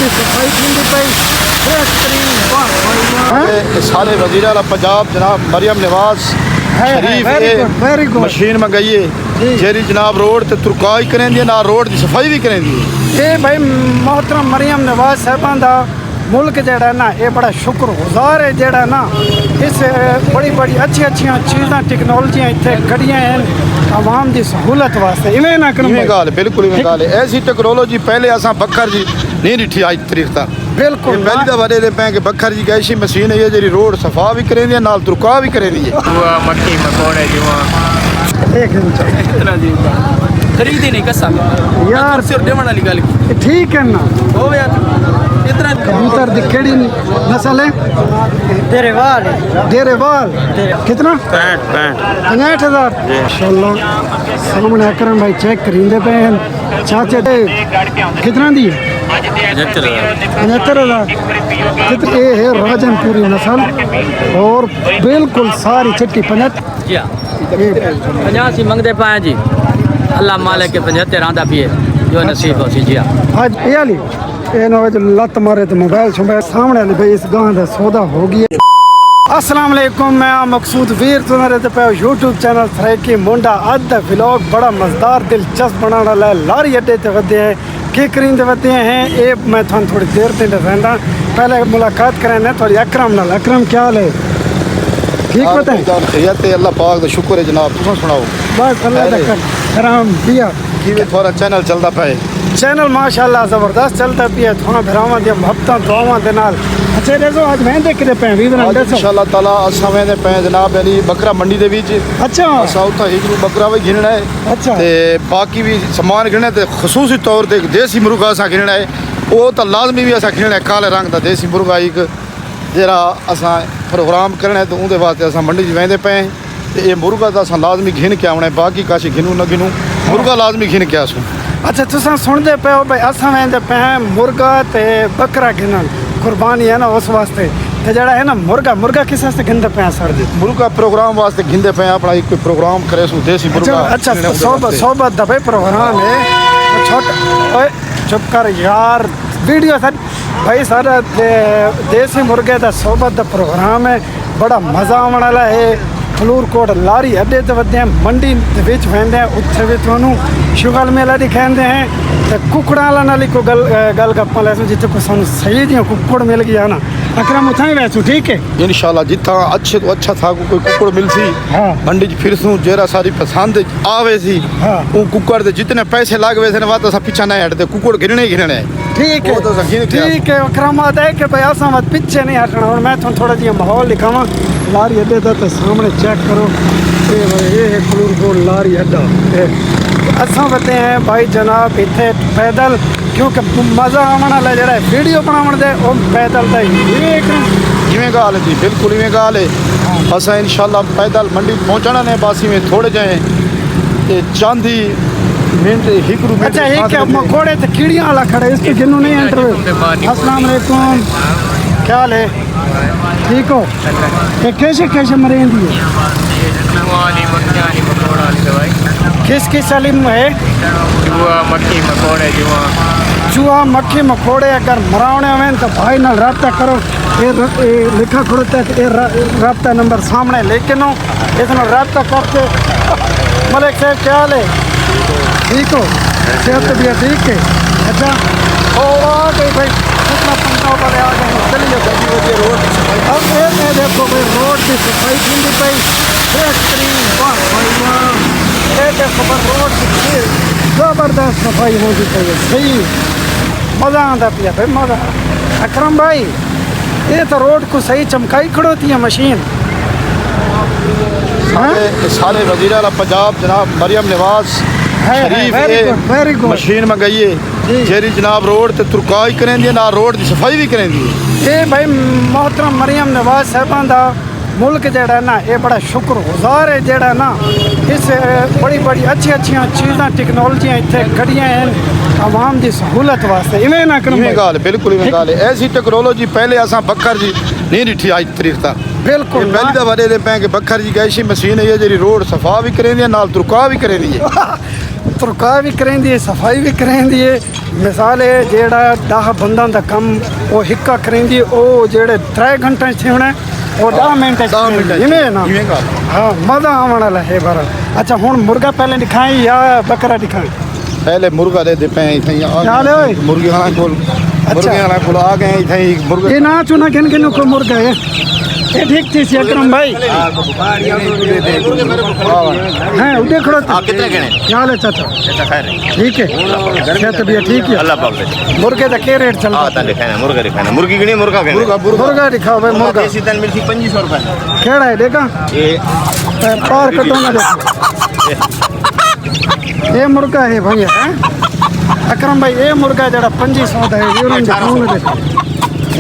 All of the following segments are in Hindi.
की सफाई थी पई बेहतरीन वाह सारे वजीर आला पंजाब जनाब Maryam Nawaz Sharif very good machine मंगाई है जेरी जनाब रोड ते तुरकाई करें दी ना रोड की सफाई भी करें दी ये भाई मोहतरम मरियम नवाज साहबान दा मुल्क जेड़ा ना ये बड़ा शुक्रगुजार है जेड़ा ना इस बड़ी बड़ी अच्छी चीज़ां टेक्नोलॉजियां इतने कड़ियां हैं आवाम की सहूलत वास्ते इवें ना करूं इवें गाल बिल्कुल इवें गाल ऐसी टेक्नोलॉजी पहले असा बखर जी नहीं डिठी आज तारीख तक बिल्कुल पहली दफा दे पे कि बखर जी कैसी मशीन है जी रोड सफा भी करें दी नाल तुरका भी करें दी मक्की मकोड़े जुआ इतना जी खरीदी नहीं कसम यार सिर देवन वाली गल की ठीक है ना हो यार इतना कबूतर दी केड़ी नस्ल है डेरेवाल कितना 65,000 माशाल्लाह सामने अकरम भाई चेक करींदे पे हैं चाचे दे कितना दी 75,000 कितनी ये है राजनपुरी नस्ल और बिल्कुल सारी चिट्टी 50 मंगते पाए जी अल्लाह मालिक के 75 आंदा पिए जो नसीब हो सी जी आज ये वाली ये ना जो लत मारे तो मोबाइल शोबाइल सामने वाली भाई इस गांव का सौदा हो गया। अस्सलाम वालेकुम मैं मकसूद वीर तुम्हारे तो पे यूट्यूब चैनल थरैकी मुंडा अद दा व्लॉग बड़ा मजेदार दिलचस्प बनाने वाला है लारी अड्डे ते वधे हैं के करींदे वधे हैं ये मैं थानू थोड़ी देर ते दसांदा पहले मुलाकात कराने थोड़ी अकरम नाल। अकरम क्या हाल है ठीक पता है अल्लाह पाक दा शुक्र है जनाब तुम सुनाओ बस अल्लाह दा करम पिया किवें थोड़ा चैनल चलदा पे चैनल माशाल्लाह ज़बरदस्त चलता पिया थोड़ा भरावां दी मोहब्बतां दुआवां दे नाल। अच्छा देखो आज मैं देखदे पे वी बनांदे इंशाअल्लाह ताला असां वेंदे पे जनाब अली बकरा मंडी दे विच अच्छा असां उथा हिजरू बकरा भी गिनना है अच्छा ते बाकी भी सामान गिनना ते खसूसी तौर ते देसी मुर्गा असां गिनना है वो तो लाजमी भी असां गिनना है काले रंग दा देसी मुर्गा एक जरा असां प्रोग्राम करना है तो उनके वास्ते असां मंडी च वेंदे पे ते ये मुर्गा तो असां लाजमी घिन के आना है बाकी काशी गिनू न गिनू मुर्गा लाजमी घिन के आसूं। अच्छा तुसां सुनदे पे हो भाई असां वेंदे पे मुर्गा ते बकरा गिनन कुर्बानी है ना उस वास्ते ते जड़ा है ना मुर्गा किस वास्ते गिनदे पे सर जी मुर्गा प्रोग्राम वास्ते गिनदे पे अपना एक कोई प्रोग्राम करे सु देसी मुर्गा अच्छा सोबत दा भाई प्रोग्राम है छोटा ओए चुप कर यार वीडियो सर भाई सर देसी मुर्गे दा सोबत दा प्रोग्राम है बड़ा मज़ा आने वाला है फलूरकोट लारी अड्डे ते वधे हैं मंडी विच वेंदे हैं उत्थे भी तुहानू शुगल मेला दिखाते हैं तो कुकड़ा नाल को गल गप्पा लैसू जिथे को सानू सही दियां कुकड़ मिल गया ना अकरम उथा ही वैसू ठीक है इंशाल्लाह जिथा अच्छे तो अच्छा था कोई कुकड़ मिल सी हाँ मंडी च फिरसूं जेरा सारी पसंद आवे सी हाँ वो कुकड़ दे जितने पैसे लागवे थे ना तो पीछा नहीं हटते कुकड़ गिनने ही गिनने है ठीक है ठीक है अकरम आता है कि भाई असां मत पीछे नहीं हटना और मैं तुहानू थोड़ा जिहा माहौल दिखावां लारी अड्डे दा तो सामने चेक करो ये है फलूरकोट लारी अड्डा असां वधे हैं भाई जनाब इत्थे पैदल क्योंकि मज़ा आने वाला जरा वीडियो बनावन दे वो पैदल दा इवें गाल जी बिल्कुल इवें गाल है असां इंशाल्लाह पैदल मंडी पहुंचना ने बासी में थोड़े जाए ते चांदी मिनट एक रुपये अच्छा एक मकोड़े ते कीड़ियां वाला खड़े इसके गिनू नहीं इंटरव्यू अस्सलाम वालेकुम क्या हाल है ठीक हो ये कैसे मरेंदी है किस सलीम है मक्की मकोड़े जुआ चूहा मक्खी मकोड़े अगर मरावने में तो भाई नाल रब्ता करो ये लिखा खुड़ता है ये रब्ता नंबर सामने लेकिन हो इस रब्ता करके मलिक साहब क्या हाल है ठीक हो सेहत भी ठीक है अच्छा और आ गई भाई कितना पंखा वाले आ गए चलिए रोड अब ये देखो भाई रोड की सफाई थी पई बेहतरीन वाह भाई वाह ये देखो भाई रोड की ज़बरदस्त सफाई हो गई है सही मज़ा आता पिया भाई मज़ा। अकरम भाई ये तो रोड को सही चमकाई खड़ोती है मशीन सारे वजीर आला पंजाब जनाब Maryam Nawaz Sharif very good machine मंगाई है जेरी जनाब रोड ते तुरकाई करें दी ना रोड की सफाई भी करें दी ये भाई मोहतरम मरियम नवाज साहबान दा मुल्क जेड़ा ना ये बड़ा शुक्रगुजार है जेड़ा ना इस बड़ी बड़ी अच्छी चीज़ां टेक्नोलॉजियां इतने कड़ियां हैं आवाम की सहूलत वास्ते इवें ना करूं इवें गाल बिल्कुल इवें गाल है ऐसी टेक्नोलॉजी पहले असां बखर जी नहीं डिठी आज तारीख तक बिल्कुल पहली दफा दे पे कि बखर जी कैसी मशीन है जी रोड सफा भी करें दी नाल तुरका भी करें दी तुरका भी करेंदी है, सफाई भी करेंदी है। मिसाल है जेड़ा 10 बंदा का कम वो हिक्का करेंदी है, वो जेड़े 3 घंटे थिवना वो 10 मिनट इवें ना। हाँ मज़ा आने वाला है बारा। अच्छा हुन मुर्गा पहले दिखाएं या बकरा दिखाएं? पहले मुर्गा दे पे इथे मुर्गी खाना खोल मुर्गे खाना खोल आ गए इथे मुर्गा ये ना चुना किन किन को मुर्गा है ये ठीक थी सी अकरम भाई हैं उधर खड़ो कितने गणे क्या हाल है चाचा? खैर ठीक है सेहत भी ठीक है। अल्लाह पाक दे मुर्गे का क्या रेट चल रहा? हां ता दिखाना मुर्गा दिखाना मुर्गी गणी मुर्गा गणी मुर्गा दिखाओ भाई मुर्गा देसी दाल मिलती 2500 रुपए केड़ा है देखा ये पार कटो ना देखो ये मुर्गा है भैया हैं अकरम भाई ये मुर्गा जरा 2500 का है ये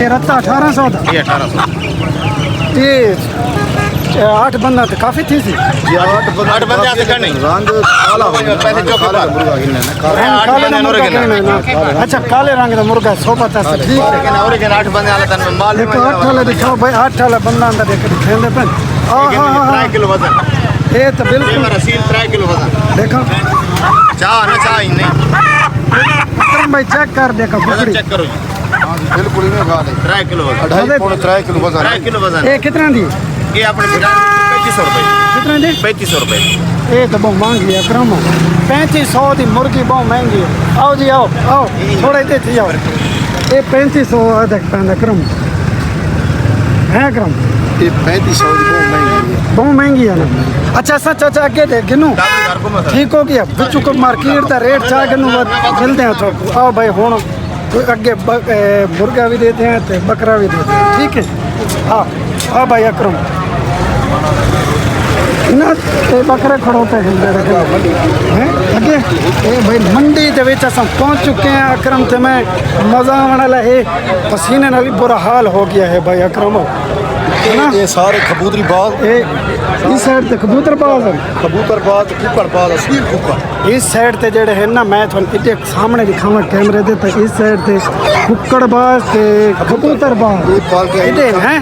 ये रत्ता 1800 का ये 1800 ये 8 बंदा तो काफी थी सी ये 8 बंदे आते करने रंग काला हो गया पैसे जो काला मुर्गा गिनना काले रंग का कहना है ना। अच्छा काले रंग का मुर्गा 100 पता से ठीक है। लेकिन और के 8 बंदे आला तन माल देखो 8 वाला दिखाओ भाई 8 वाला बंदा अंदर देख दिखाएंगे पन 3 किलो वजन ये तो ये बिल्कुल मेरा सील 3 किलो वजन देखो चाह ना चाह ही नहीं अकरम भाई चेक कर देखो वजन बकरी चेक करो जी बिल्कुल इन्हें खा दे 3 किलो वजन 2.5 किलो वजन 3 किलो वजन ये कितना दी ये अपने बिना 3500 रुपए कितना दी 3500 रुपए ये तो बहुत महंगी है अकरम 3500 की मुर्गी बहुत महंगी है। आओ जी आओ आओ थोड़ा इधर थी आओ ये 3500 देख पैंदा अकरम है अकरम ये 3500 की बहुत महंगी है बहुत महंगी है ना। अच्छा सच अच्छा आगे देख गिनू घर को मत ठीक हो गया बिचू को मार्केट का रेट चाह गिनू मिलते हैं तो आओ भाई हुन अगे मुर्गा भी देते हैं तो बकरा भी देते हैं ठीक है। हाँ हाँ भाई अकरम ना ये बकरे खड़ोते हैं अगे ये भाई मंडी के विच असां पहुंच चुके हैं अकरम ते मैं मज़ा आने वाला है पसीने नाल भी बुरा हाल हो गया है भाई अकरम है ना। ये सारे कबूतरी बाज ये इस साइड ते कबूतर बाज है कुक्कड़ बाज असली कुक्कड़ इस साइड ते जेड़े हैं ना मैं थोड़ा इधर सामने दिखावा कैमरे दे तो इस साइड ते कुक्कड़ बाज ते कबूतर बाज ये पाल के इधर हैं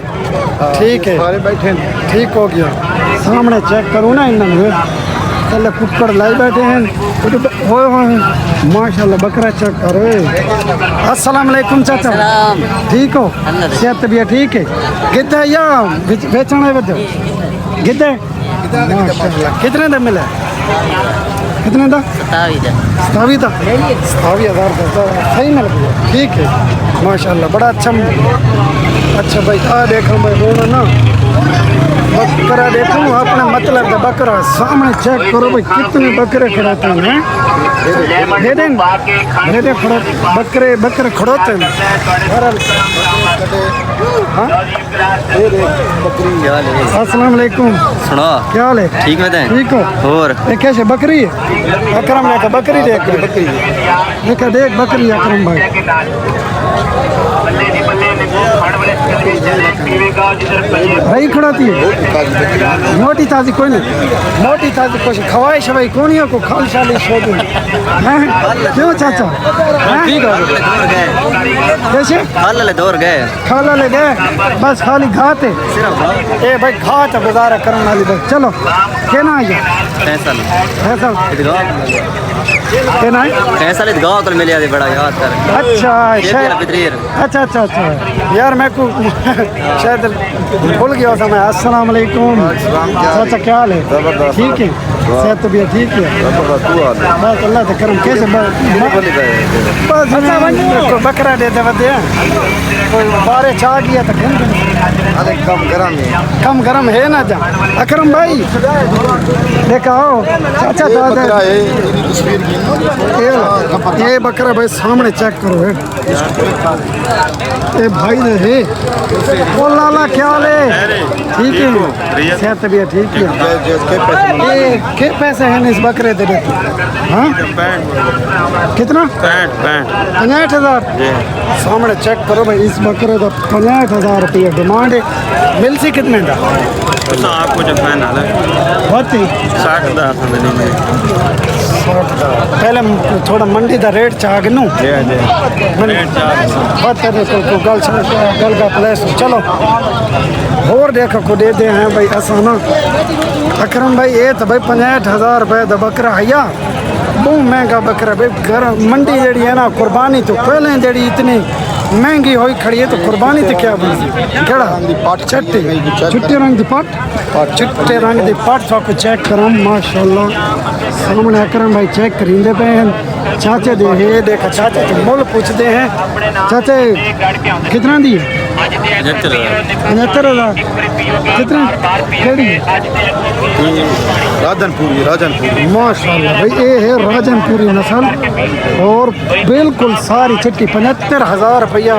ठीक है सारे बैठे हैं ठीक हो गया सामने चेक करूँ ना इन्होंने पहले कुक्कड़ लाई बैठे हैं होए माशाल्लाह बकरा चेक करो। अस्सलाम वालेकुम चाचा ठीक हो सेहत भी ठीक है गिद्ध या बेचना है बच्चों गिद्ध कितने का मिला कितने का 27,000 का सही मिल गया ठीक है माशाल्लाह बड़ा अच्छा भाई आ देखो भाई रोना ना बकरा देखो अपने मतलब का बकरा सामने चेक करो भाई कितने बकरे खड़ोते हैं बकरे खड़ोते हैं। अस्सलाम वालेकुम सुनो क्या हाल है? ठीक है ठीक हो और ये कैसे बकरी है अकरम ने कहा बकरी देख देखा देख बकरी अकरम भाई रही खड़ाती है मोटी ताजी कोई नहीं मोटी ताजी कुछ खवाई शवाई कौन है को खाल शाली सो दे क्यों चाचा ठीक है कैसे खाला दौर गए खाला ले गए बस खाली घात है ए भाई घात है गुजारा करने वाली बस चलो कहना है फैसल ऐसा इदगाह कहना है फैसल इदगाह कल मिले आदि बड़ा याद कर अच्छा शेर बिदरीर अच्छा यार मैं को शायद भूल गया था मैं। अस्सलाम वालेकुम चाचा क्या हाल है? ठीक है सेहत भी ठीक है बस अल्लाह का करम कैसे बस बकरा दे दे कोई बारे चाह गया तो अरे कम गरम है ना जा अकरम भाई देखा हो चाचा दादा ये बकरा भाई सामने चेक करो है ये भाई है ओ लाला क्या हाल है? ठीक है सेहत भी ठीक है ये के पैसे हैं इस बकरे दे देते हाँ कितना 65,000 सामने चेक करो भाई इस बकरे का 65,000 रुपये डिमांड है मिल सी कितने का आपको जो फाइनल है बहुत ही 60,000 पहले थोड़ा मंडी का रेट चाह गिनू गल का प्लेस चलो और देखो को दे दे हैं भाई आसाना अकरम भाई ये तो भाई 65,000 रुपये का बकरा है बहुत महंगा बकरा भाई। घर मंडी जड़ी है ना, कुर्बानी तो पहले जड़ी इतनी महंगी हुई खड़ी है, तो कुर्बानी तो क्या बनी केड़ा चट्टे चिट्टे रंग की पट, चिट्टे रंग की पट तो चेक करो माशाल्लाह। सामने अकरम भाई चेक करींदे पे हैं। चाचे दे हे देखा, चाचे तो मुल पूछते हैं। चाचे कितना दी है? 75,000। कितना केड़ी राजनपुरी माशाल्लाह भाई, ये है राजनपुरी नस्ल और बिल्कुल सारी चिट्टी। 75,000 रुपया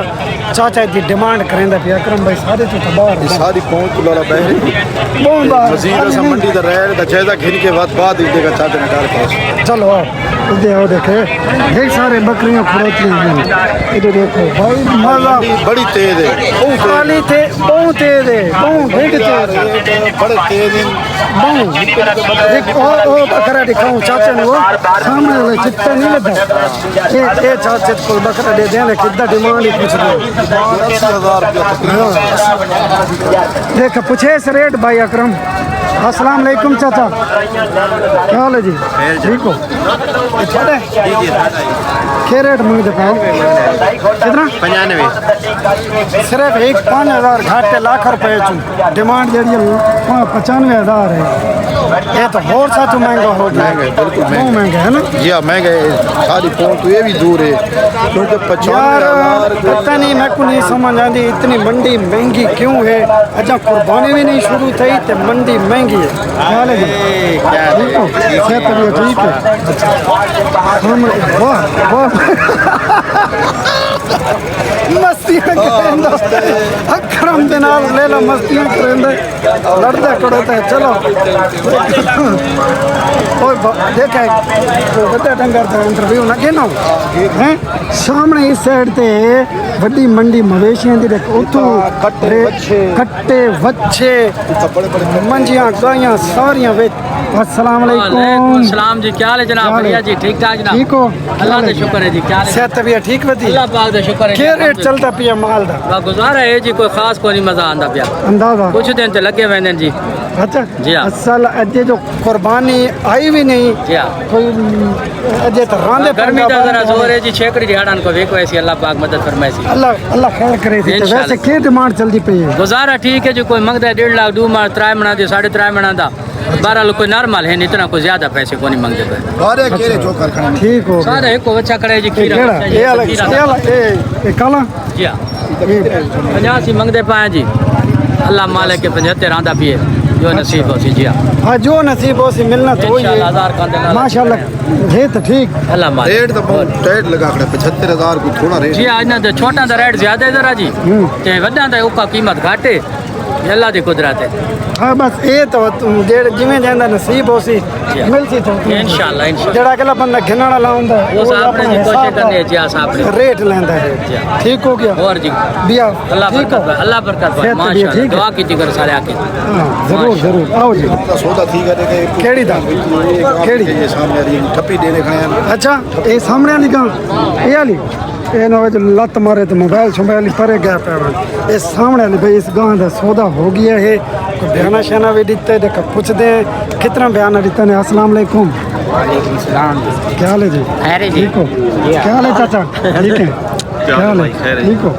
चाचा की डिमांड करेंदा पे अकरम भाई। सारे तो बाहर सारी पहुंच तुलारा बहरे बहुत बार मजीद असा मंडी दा रेट दा जायजा घिन के बाद ही देगा चाचा ने कार पास। चलो आओ दे आओ देखे ढेर सारे बकरियां खड़ोती हैं। इधर देखो भाई मजा बड़ी तेज है, काली थे बहुत तेज है, बहुत ढेर तेज है, बड़े तेज हैं। देख ओ बकरा दिखाऊं चाचा ने, वो सामने वाला चिट्टा नहीं लगा। ये चाचे को बकरा दे देने कितना डिमांड ही पूछ रहे। 80,000 रुपया देख पूछे इस रेट भाई अकरम। अस्सलाम वालेकुम चाचा, क्या हाल है जी? ठीक हो? क्या रेट मंगते पाओ? कितना? 95 सिर्फ एक 5,000 घाटे लाख रुपए चू डिमांड जी 95,000 है। ये तो और सा तो महंगा हो गया, बिल्कुल बहुत महंगा है ना जी हाँ महंगा है। सारी पहुंच तो ये भी दूर है क्योंकि 95,000 पता नहीं, मैं को नहीं समझ आती इतनी मंडी महंगी क्यों है। अच्छा कुर्बानी भी नहीं शुरू थी तो मंडी महंगी है। क्या लगे ठीक हो? सेहत भी ठीक है? अच्छा हम वाह वाह मस्तियां करेंदा अकरम दे नाल ले लो, मस्तियां करेंदा लड़दा कड़ोता है। चलो ओए देखा कोई बड़ा डंगर दा इंटरव्यू ना घेनो हैं। सामने इस साइड ते बड़ी मंडी मवेशियां दी देख, उतो कट्टे वच्छे मंजियां गायां सारियां वे। अस्सलाम वालेकुम। सलाम जी, क्या हाल है जनाब? बढ़िया जी, ठीक ठाक जनाब। ठीक हो? अल्लाह का शुक्र है जी। क्या हाल है? सेहत तबीयत ठीक बती? अल्लाह पाक का शुक्र है। क्या रेट चलता पिया माल दा? गुजारा है जी, कोई खास कोई नहीं मजा आंदा पिया। अंदाजा कुछ दिन तो लगे वेंदे जी। अच्छा जी हाँ। असल अजे जो कुर्बानी आई भी नहीं जी हाँ। कोई अजे तो रांदे गर्मी का जरा जोर है जी, छेकड़ी दिहाड़न को वेको ऐसी अल्लाह पाक मदद फरमाएसी। अल्लाह अल्लाह खैर करे थी। तो इंशाल्लाह। वैसे क्या डिमांड चलती पई है? गुजारा ठीक है जी, कोई मंगता है 1.5 लाख 2 माह 3 मना दे 3.5 मना दा। बहरहाल कोई नॉर्मल है, इतना कोई ज्यादा पैसे को नहीं मंगते पे। सारे केरे जो कारखाने ठीक हो सारा एक को अच्छा करे जी। ये खीरा केड़ा ये अलग खीरा ये अलग ये काला जी हाँ। ये 85 मंगते पाए जी। अल्लाह मालिक के 75 आंदा पिए जो नसीब हो सी। जी हाँ, हाँ जो नसीब हो सी मिलना तो वही इंशाल्लाह है। 1000 का देना माशाल्लाह है तो ठीक। अल्लाह मालिक। रेट तो बहुत टाइट लगा खड़ा 75,000 को थोड़ा रेट जी आज ना तो छोटा दा रेट ज्यादा है जरा जी, ते वड्डा दा उका कीमत घट है। ये अल्लाह दी कुदरत है। हाँ बस ये तो जेड़ जिवें जंदा नसीब हो सी मिल सी तो इंशाल्लाह इंशाल्लाह। जेड़ा अगला बंदा घिनण वाला हुंदा है वो साहब ने जी कोशिश करनी है जी साहब ने। रेट लेंदा जी है। हाँ। ठीक हो गया और जी बिया अल्लाह ठीक हो? बरकत अल्लाह बरकत सेहत भी माशाल्लाह। ठीक है? दुआ कीती कर सारे आके। हाँ जरूर जरूर आओ जी। का सौदा ठीक है देखे केड़ी दा केड़ी? ये सामने आ रही है ठप्पी देने खाए हैं। अच्छा ये सामने वाली गां ये वाली ये ना जो लत मारे तो मोबाइल शोबाइल परे गया पे ये सामने वाली भाई इस गां का सौदा हो गया है। कोई बयाना शाना भी दिते देखो पूछते हैं कितना बयाना दिता ने। अस्सलाम वालेकुम। वालेकुम सलाम। क्या हाल है जी? खैर जी। ठीक हो? क्या हाल है चाचा? ठीक है? क्या हाल है? ठीक हो?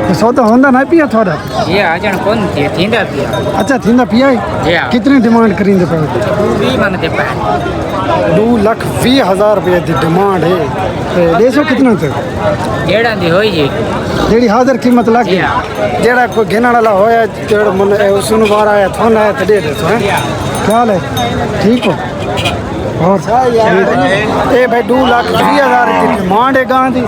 तो सौदा होंदा ना पिया थोड़ा? जी आजन कौन थी थींदा पिया। अच्छा थींदा पिया है? जी हाँ। कितनी डिमांड करींदे पे? 20 मंगते पाए। 2,20,000 रुपये की डिमांड है। ते देसो कितना तक? जेड़ा दी होई जी। जेड़ी हाजिर कीमत लग जी हाँ। जेड़ा कोई गिनण वाला होया जेड़ा मन उसनु बार आया थोन आया तो दे देसो हैं। क्या हाल है? ठीक हो? और ये भाई 2,20,000 की डिमांड है गां दी।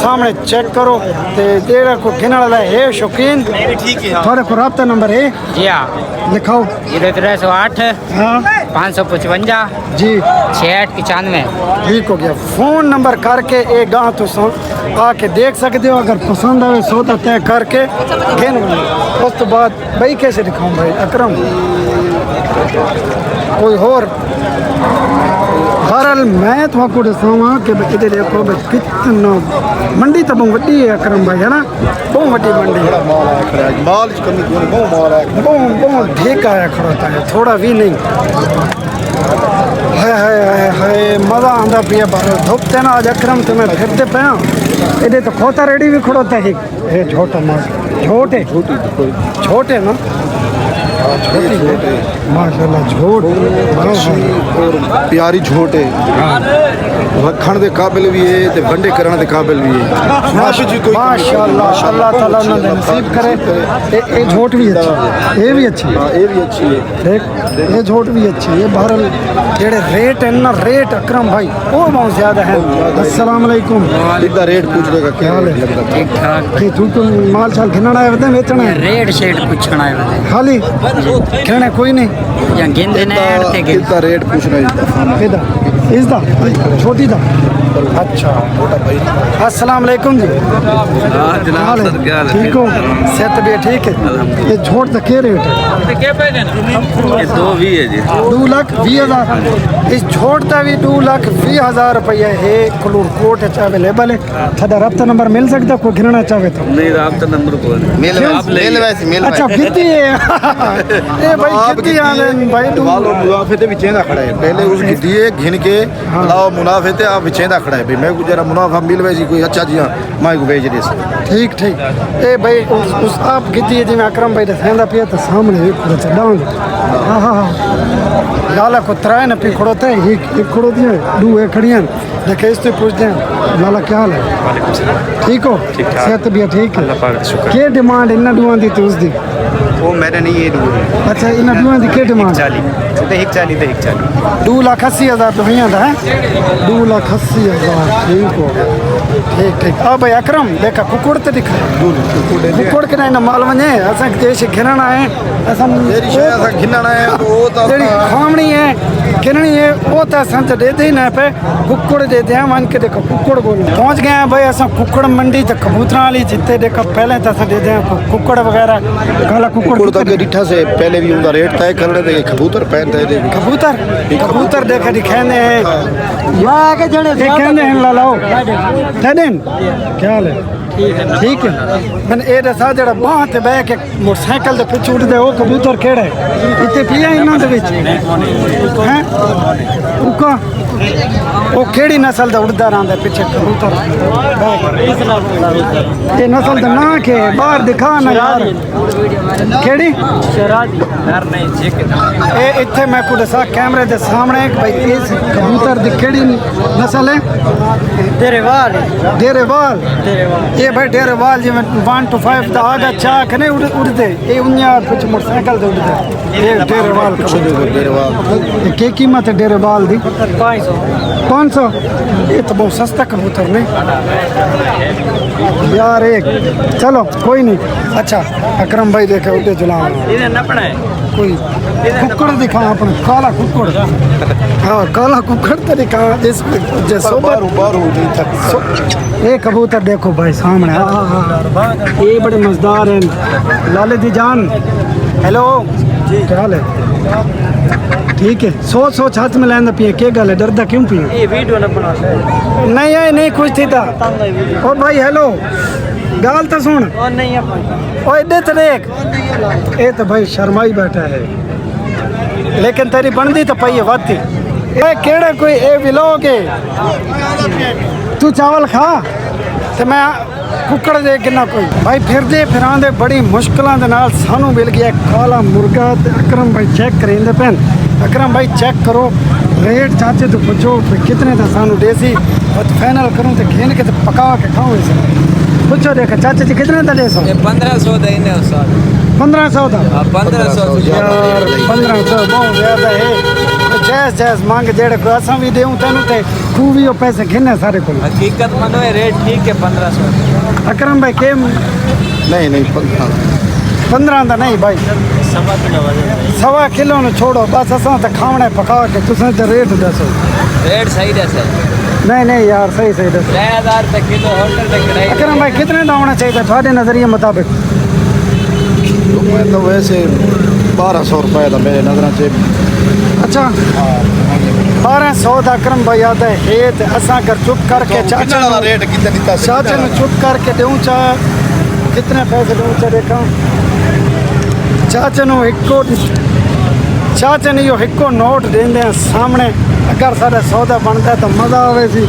सामने चेक करो ते जेड़ा कोई गिनण वाला है शौकीन ठीक है। थोड़े को राब्ता नंबर है जी हाँ। लिखाओ। 0308 हाँ 555 जी 6695। ठीक हो गया। फोन नंबर करके एक गां तो आके देख सकते हो। अगर पसंद आवे सौदा तय करके गिन उस तो बाद भाई कैसे दिखाऊं भाई अकरम कोई होर। बहरहाल मैं तो आपको दसावा कि इधर देखो भाई कितना मंडी तो बहुत वड्डी है अकरम भाई है ना, बहुत वड्डी मंडी है। माल आया खड़ा है माल की कमी कोई बहुत माल आया बहुत बहुत ढेक आया खड़ा होता है थोड़ा भी नहीं है। हाय मज़ा आंदा पिया बाहर धुपते ना आज अकरम तुम्हें फिरते पे इधे तो खोता रेडी भी खड़ोता है ये झोटा मास झोटे छोटे ना छोटे माशाल्लाह झोट और प्यारी झोट है रखण दे काबिल भी है ते बंडे करण दे काबिल भी है माशाल्लाह अल्लाह ताला ने नसीब करे ये झोट भी अच्छी ये भी अच्छी है ये भी अच्छी है देख ये झोट भी अच्छी है बहरल जेड़े रेट है ना रेट अकरम भाई वो बहुत ज़्यादा है अस्सलाम वालेकुम इतना रेट पूछ देगा क्या हाल है ठीक ठाक कि तू तो माल शाल घिनना है बता बेचना है रेट शेट पूछना है खाली कहने कोई नहीं या गिनते ने ते गिन कितना रेट पूछना है इधर इसदा छोटी दा अच्छा अस्सलाम वालेकुम जी हाल है? ठीक हो सेहत भी ठीक है ये झोट तो क्या रेट है ये 220 है जी 2,20,000 इस झोट का भी 2,20,000 रुपया है कलूर कोट अवेलेबल है थोड़ा रब्ता नंबर मिल सकता कोई घिरना चाहे तो नहीं राब्ता नंबर को मिल वैसे अच्छा कितनी है ये भाई कितनी आने भाई वालो मुनाफे ते विचेंदा खड़ा है पहले उस दिए घिन के लाओ मुनाफे ते आप विचेंदा खड़ा है भाई मैं को जरा मुनाफा मिल वैसी कोई अच्छा जी मैं को भेज दे ठीक ठीक ए भाई उस आप कितनी है जिमें अकरम भाई दसेंदा पिया तो सामने एक खड़ो चढ़ाऊंगा हाँ हाँ हाँ लाला को त्राय न पी खड़ोता है एक खड़ो दिया दू एक खड़ियां देखे इस तो पूछते हैं लाला क्या हाल है ठीक हो सेहत भी ठीक है क्या डिमांड इन्ना दुआ दी तो उस दी वो मेरे नहीं ये दूर अच्छा इन्ना दुआ दी क्या डिमांड 40 2,80,000 तो है 2,80,000 ठीक हो ठीक ठीक अब भाई अकरम देखा कुकुड़ तो दिखा कुकुड़ के ना माल वने असां देश घिरना है असां तेरी शय असा घिनना है वो तो जेड़ी खावणी है घिरनी है वो तो असां तो दे ही ना पे कुकुड़ दे दे मान के देखो कुकुड़ बोल पहुंच गए हैं भाई असां कुकुड़ मंडी तो कबूतरा वाली जिते देखो पहले तो असां दे दे कुकुड़ वगैरह काला कुकुड़ कुकुड़ तक डिठा से पहले भी उनका रेट तय करने दे कबूतर पहनते दे कबूतर कबूतर देखा दिखाने हैं दिखाने हैं लालाओ देन क्या हाल है ठीक है मैंने ये दसा जरा बाह ते बह के मोटरसाइकिल दे पिछ उड़दे वो कबूतर केड़ा है इत्ते पिया इन्हां दे विच हैं उका वो केड़ी नस्ल दा उड़दा रहिंदा पिछे कबूतर ये नस्ल दा ना के बाहर दिखा ना यार केड़ी ए इत्थे मैं को दसा कैमरे दे सामने भाई इस कबूतर दी केड़ी नस्ल है डेरेवाल ये भाई डेरेवाल जी 1 to 5 दा आगा चाक नहीं उड़दे ये उन्या कुछ मोटरसाइकिल दे उड़दे ये डेरेवाल कबूतर ये क्या कीमत है डेरेवाल दी 500 ये तो बहुत सस्ता कबूतर नहीं यार एक चलो कोई नहीं अच्छा अकरम भाई देखे उड़े जुलाम कोई कुक्कड़ दिखा अपने काला कुक्कड़ हाँ काला कुक्कड़ तो दिखा जैसे ये कबूतर देखो भाई सामने ये बड़े मजेदार हैं लाले दी जान हेलो क्या हाल है ठीक है सोच हाथ में लेना पिए क्या गल है डरदा क्यों पिए ये वीडियो ना बना नहीं है नहीं कुछ थी था और भाई हेलो गाल तो सुन और नहीं है ओ इधर तो देख ये तो भाई शर्माई बैठा है लेकिन तेरी बनदी तो पई है वाती ये केड़ा कोई ए विलोग है तू चावल खा ते मैं कुकड़ दे किन्ना कोई भाई फिरदे फिरांदे बड़ी मुश्किलों के नाल सानू मिल गया काला मुर्गा ते अकरम भाई चेक करेंदे पेन अकरम भाई चेक करो रेट चाचे तो पूछो कितने का सानू देसी और फाइनल करूँ तो घेन के तो पका के खाऊँ इसे पूछो देखा चाचा जी कितने का ले सो 1500 देने उस्ताद 1500 का 1500 यार 1500 बहुत ज़्यादा है जैस मांग जेड़े को असां भी देऊं तेनू ते तू भी वो पैसे घिने सारे को हकीकत में रेट ठीक है 1500 अकरम भाई के नहीं 15 का नहीं भाई 1.25 किलो ने छोड़ो बस असां तो खावणे पका के तुसें तो रेट दसो रेट सही दस नहीं यार सही दस 3000 तक किलो होटल तक नहीं अकरम भाई कितने का होना चाहिए थोड़े नजरिए मुताबिक मैं तो वैसे 1200 रुपए था मेरे नजर से अच्छा 1200 का अकरम भाई आता है ते असां कर चुप करके चाचा वाला रेट कितना दिता चाचा ने चुप करके दूं चा कितने पैसे दूं चा देखा चाचा ने हिक्को नोट देंदे सामने अगर साढ़ा सौदा बनता है तो मज़ा आवे सी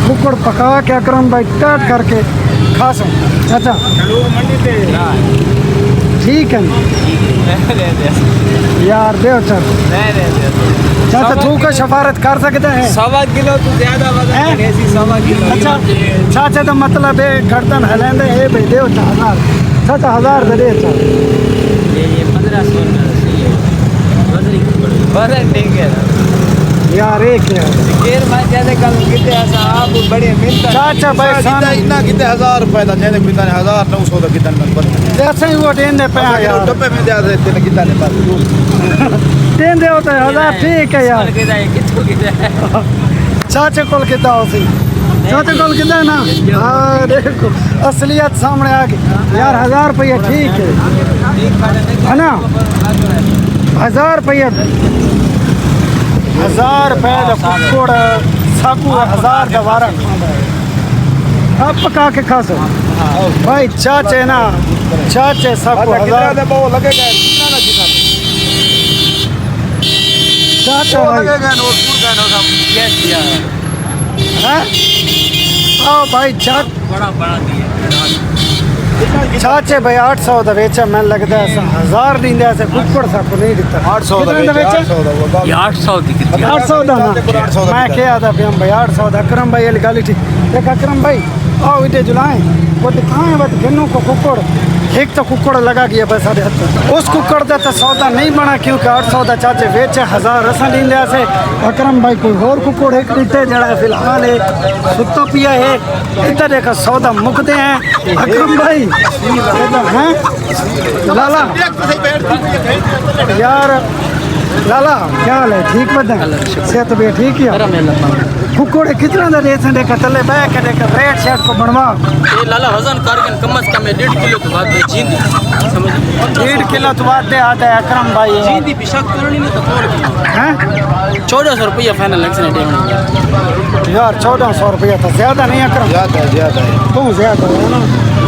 कुकड़ पका के अकरम भाई काट करके खा सो चाचा ठीक है यार दे चल चाचा तू का शफारत कर सकते हैं 1.25 किलो तो ज्यादा हैं? अच्छा चाचा तो मतलब है गर्दन हलेंदे है भाई दे 1000 चाचा 1000 दे चल ये 1500 वजन ठीक है यार एक यार केर में ज्यादा कल कितने आप बड़े मिलता चाचा भाई कितना इतना कितने 1000 रुपए का जैसे कितना 1900 का कितना नंबर जैसे ही वो देंदे पे आ यार डब्बे में दे देते हैं कितना ने बस देंदे होते 1000 ठीक है यार चाचा कोल कितना हो सी चाचा कोल कितना है ना हाँ देखो असलियत सामने आ गई यार 1000 रुपया ठीक है ना 1000 रुपया 1000 रुपये का कुकड़ साकू 1000 का वारा अब पका के खा सो भाई चाचे ना चाचे साकू 1000 वो लगेगा कितना ना कितना चाचा भाई लगेगा और पूर का ना सब हैं आओ भाई चाच बड़ा बड़ा चाचे भाई 800 का बेचा मैं लगता है 1000 दींदे ऐसे कुकड़ साकू नहीं दिता 800 कितने का बेचा 800 दी 800 का ना 800 मैं क्या था भाई 800 का अकरम भाई वाली गाली ठीक देख अकरम भाई आओ इधर जुलाएं वो दिखाएं बस गिन्नू को कुकड़ एक तो कुकड़ लगा गया बस साढ़े हथ उस कुकड़ का तो सौदा नहीं बना क्योंकि 800 का चाचे बेचे 1000 असा दींदे ऐसे अकरम भाई कोई और कुकड़ एक दीते जड़ा है फिलहाल है सुतो पिया है इधर देखो सौदा मुकते हैं अकरम भाई हैं लाला यार लाला क्या हाल है ठीक बता सेहत भी ठीक है कुकड़े कितना का रेट है देखा तले बैग के देखा रेट शेट को बनवा ये लाला वजन करके कम से कम 1.5 किलो तो बात है जींदी समझ 1.5 किलो तो बात दे आता है अकरम भाई जींदी पिशाब करनी नहीं तो तोड़ हैं 1400 रुपया फाइनल एक्सीडेंट है यार 1400 रुपया था ज्यादा नहीं अकरम ज्यादा है तू ज्यादा है ना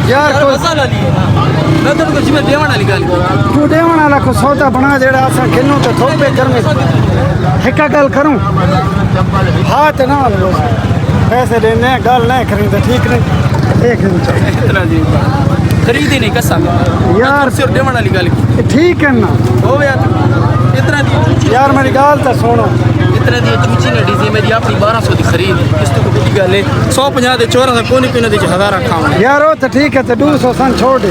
यार कोई मसाला लिए मैं तो कुछ में देवाना निकाल के तू देवन वाला को सौदा बना जेड़ा असा किन्नू तो थोपे गर्मी एक गल करूं हाथ ना लो पैसे देने गल नहीं खरीदे ठीक नहीं एक दिन इतना जी खरीदी नहीं कसम यार सिर्फ देवाना निकाल के ठीक है ना हो गया इतना दी यार मेरी गाल तो सुनो इतना दी तुमची ने डीजे मेरी अपनी 1200 दी खरीद इस तो कोई गल है 150 दे 1400 कोनी कोनी दे 1000 खावा यार वो तो ठीक है तो 200 सन छोड़ दे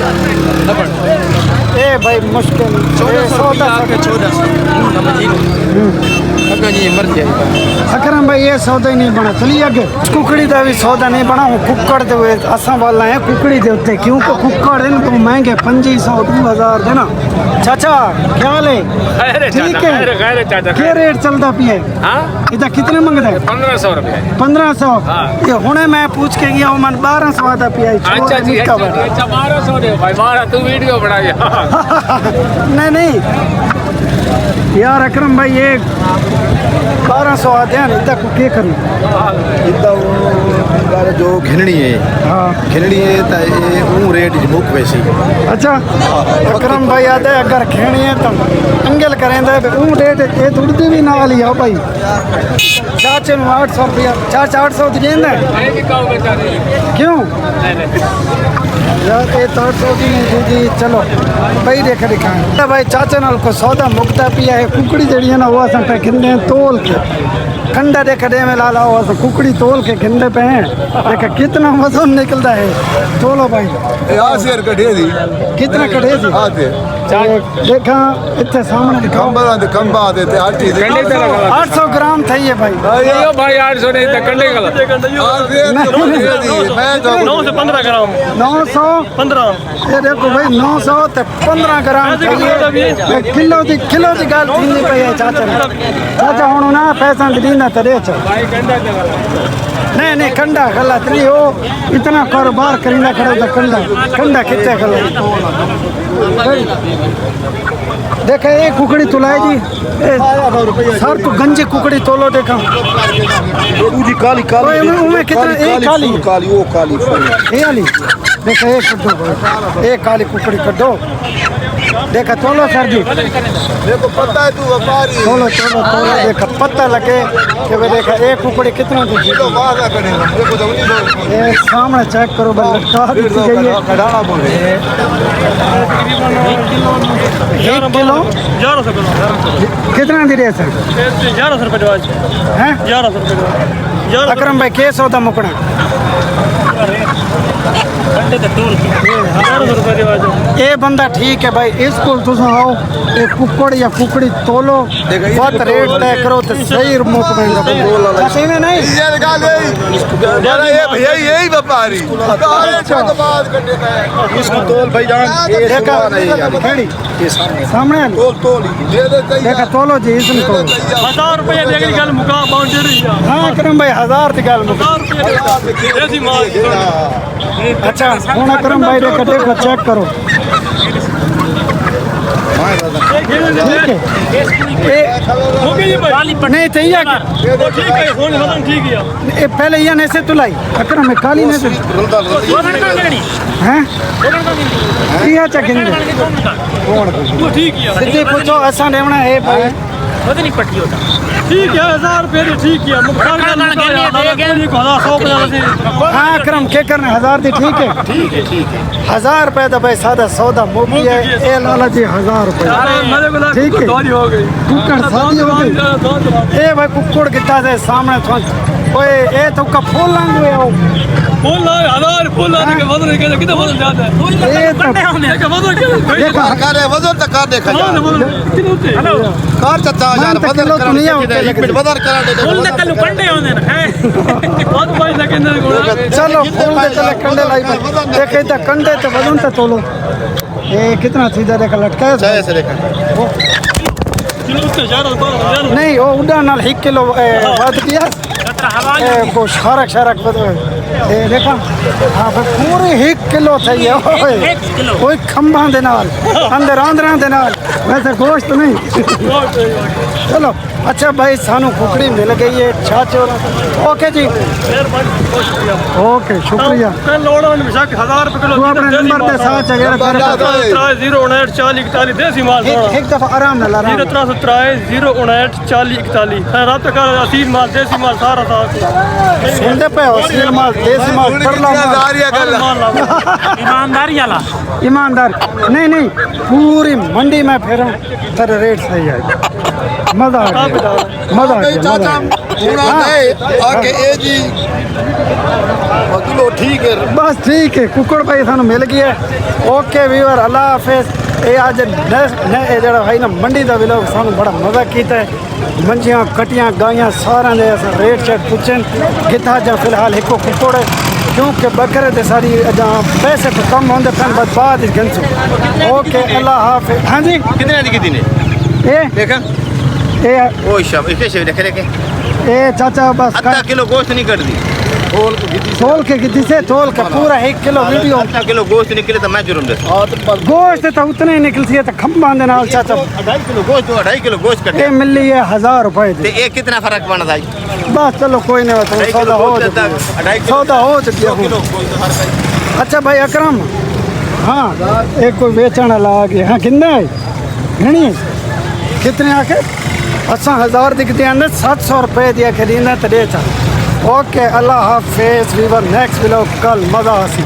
ए भाई मुश्किल 1400 के 1400 अगर जी मर्जी अकरम भाई ये सौदा ही नहीं बना चलिए आगे कुकड़ी का भी सौदा नहीं बना वो कुकड़ दे हुए असा वाला है कुकड़ी दे उत्ते क्योंकि कुकड़ है तो महंगे 2500 2000 देना चाचा क्या हाल है ठीक है क्या रेट चलता पिए इधर कितने मंगता है 1500 रुपये 1500 ये हुने मैं पूछ के गया हूँ मन 1200 आता पिया अच्छा जी अच्छा 1200 दे भाई मारा तू वीडियो बनाया नहीं यार अकरम भाई ये 1200 आते हैं इतना को क्या करूँ इतना वो जो घिनड़ी है हाँ घिनड़ी है तो ये वो रेट बुक वैसी अच्छा अकरम भाई आते हैं अगर खेणी है तो अंगल करेंगे ऊ रेट ये थोड़ी भी ना लिया भाई चाचे में 800 रुपया चाचा 800 देंगे क्यों यार ये 800 की नहीं दीदी चलो भाई देखा दिखाएं भाई चाचा नाल को सौदा मुकता पिया है कुकड़ी जड़ी है ना वो असा पे गिनने तोल के कंडा देखा दे में लाला हुआ तो कुकड़ी तोल के गिनने पे हैं देखा कितना वजन निकलता है तोलो भाई शेर कटे दी कितना कटे थी आते देखा इतने सामने दिखाओ कम आते थे 800 ग्राम था ये भाई यो भाई 800 नहीं तो कंडे गलत मैं तो 9 से 15 ग्राम 915 ये देखो भाई 900 ते 15 ग्राम चाहिए किलो दी गाल थींदी पई है चाचा ने चाचा हुन ना पैसा दींदा त दे च भाई कंडा नहीं कंडा गलत नहीं हो इतना कारोबार करींदा खड़ो तो कंडा कितने गलत देखा ये कुकड़ी तुलाए जी सर तो गंजी कुकड़ी तोलो देखा जी काली काली उनमें कितना एक काली काली वो काली ये वाली देखो एक कड्डो भाई, एक काली कुकड़ी कड्डो। देखा तोलो सर जी, देखो पता है तू व्यापारी तोलो तोलो तोलो। देखा पता लगे कि भाई देखा एक कुकड़ी कितना दी। तो वादा करेगा देखो तो नहीं ये सामने चेक करो भाई, लटका दी गई है। कढ़ाना बोले 1 किलो 1100 किलो कितना दी रहे सर? 1100 रुपए दवा हैं 1100 रुपए दवा अकरम भाई के सौदा मुकड़ा? 1100 रुपए दवा ये बंदा ठीक है भाई, इसको तुम आओ एक कुकड़ या कुकड़ी तोलो, बहुत रेट तय करो तो सही मुक महंगा सही में नहीं। ये निकाल दे यार ये भैया यही व्यापारी इसको तोल भाई जान ये देखा खेड़ी सामने आली। तोल तोल दे दे देखा तोलो जी इसमें तोलो। 1000 रुपए देगी गल मुका बाउंड्री हाँ अकरम भाई 1000 की गल मुक। 1000 रुपए देसी माल अच्छा हूँ अकरम भाई देखा देखो चेक करो ठीक है। नहीं तो ये ठीक है फोन मतलब ठीक है पहले ये नहीं से तुलाई अकरम में काली नहीं से हैं ये चकिंदे वो ठीक है सीधे पूछो असा देवना है भाई। ठीक है 1000 रुपए तो ठीक है मुकान का लगा 100 हाँ अकरम के करने 1000 दी ठीक है 1000 रुपए तो भाई सादा सौदा मुकी है। ए लाला जी 1000 रुपए ठीक है। हो गई कुकड़ शादी हो गई। ए भाई कुकड़ कितना से सामने थोड़ा ओए ए तो का फूल लांग हुए हो फूल ला 1000 फूल लाने के वजन के कितना वजन ज्यादा है ए तो के वजन क्या देखा कर वजन तक कर देखा यार कितने होते हैं कर चाचा यार मान वजन किलो कर तो नहीं होते एक मिनट वजन करा दे कंडे होने ना बहुत भाई लगेंगे चलो फूल दे चले कंडे लाई देखे तो कंडे तो वजन तो तोलो। ए कितना सीधा देखा लटका है जय से देखा किलो उससे ज्यादा 12000 नहीं वो उड़ा नाल 1 किलो बात किया वो शारक शारक देखा हाँ भाई पूरे 1 किलो चाहिए कोई खंभा दे नाल अंदर आंध्रा दे नाल वैसे गोश्त नहीं। चलो अच्छा भाई सानू कुकड़ी मिल गई है छाछो। ओके जी ओके शुक्रिया। कल लोड़ा में बेशक 1000 रुपए किलो तू अपने नंबर पे साथ वगैरह 0594041 देसी माल एक दफा आराम ना ला 0304041 रात का असील माल देसी माल सारा साथ सुनते पे असील माल देसी माल परला माल ईमानदारी वाला ईमानदार नहीं नहीं पूरी मंडी में फिर तेरे रेट सही है। मजा आ गया मजा आ गया मजा आ गया। पूरा है आके ए जी बदलो ठीक है बस ठीक है कुकड़ भाई सानू मिल गया। ओके व्यूअर अल्लाह हाफिज। ये आज जरा भाई ना मंडी का भी लोग सानू बड़ा मजा किया है। मंजियां कटियां गाइयां सारा ने रेट शेट पूछन कितना जा फिलहाल एक कुकड़ है क्योंकि बकरे दे सारी जहाँ पैसे तो कम होंगे फिर बाद गंसू। ओके अल्लाह हाफिज। हाँ जी कितने दी कितने ए देखा ए ओ शब इसे से देख रहे ए चाचा बस आधा किलो गोश्त नहीं कर दी तोल के किसी तोल के पूरा 1 किलो वीडियो आधा किलो गोश्त निकले तो मैं जुर्म दे गोश्त तो उतने ही निकलती है तो खंभा दे नाल चाचा 2.5 किलो गोश्त 2.5 किलो गोश्त ये कटे मिली है 1000 रुपए ते एक कितना फर्क बना था बस चलो कोई नहीं होता 2.5 सौदा किलो हो गोश्त चुका 2.5 किलो सौदा हो चुकी है। किलो गोश्त फर्क है अच्छा भाई अकरम हाँ एक कोई बेचण वाला आ गया हाँ किन्ने घनी कितने आके असा 1000 दिखते हैं 700 रुपए दिया खरीदना तो दे चल। ओके अल्लाह हाफिज वीवर नेक्स्ट व्लॉग कल मजा आसी।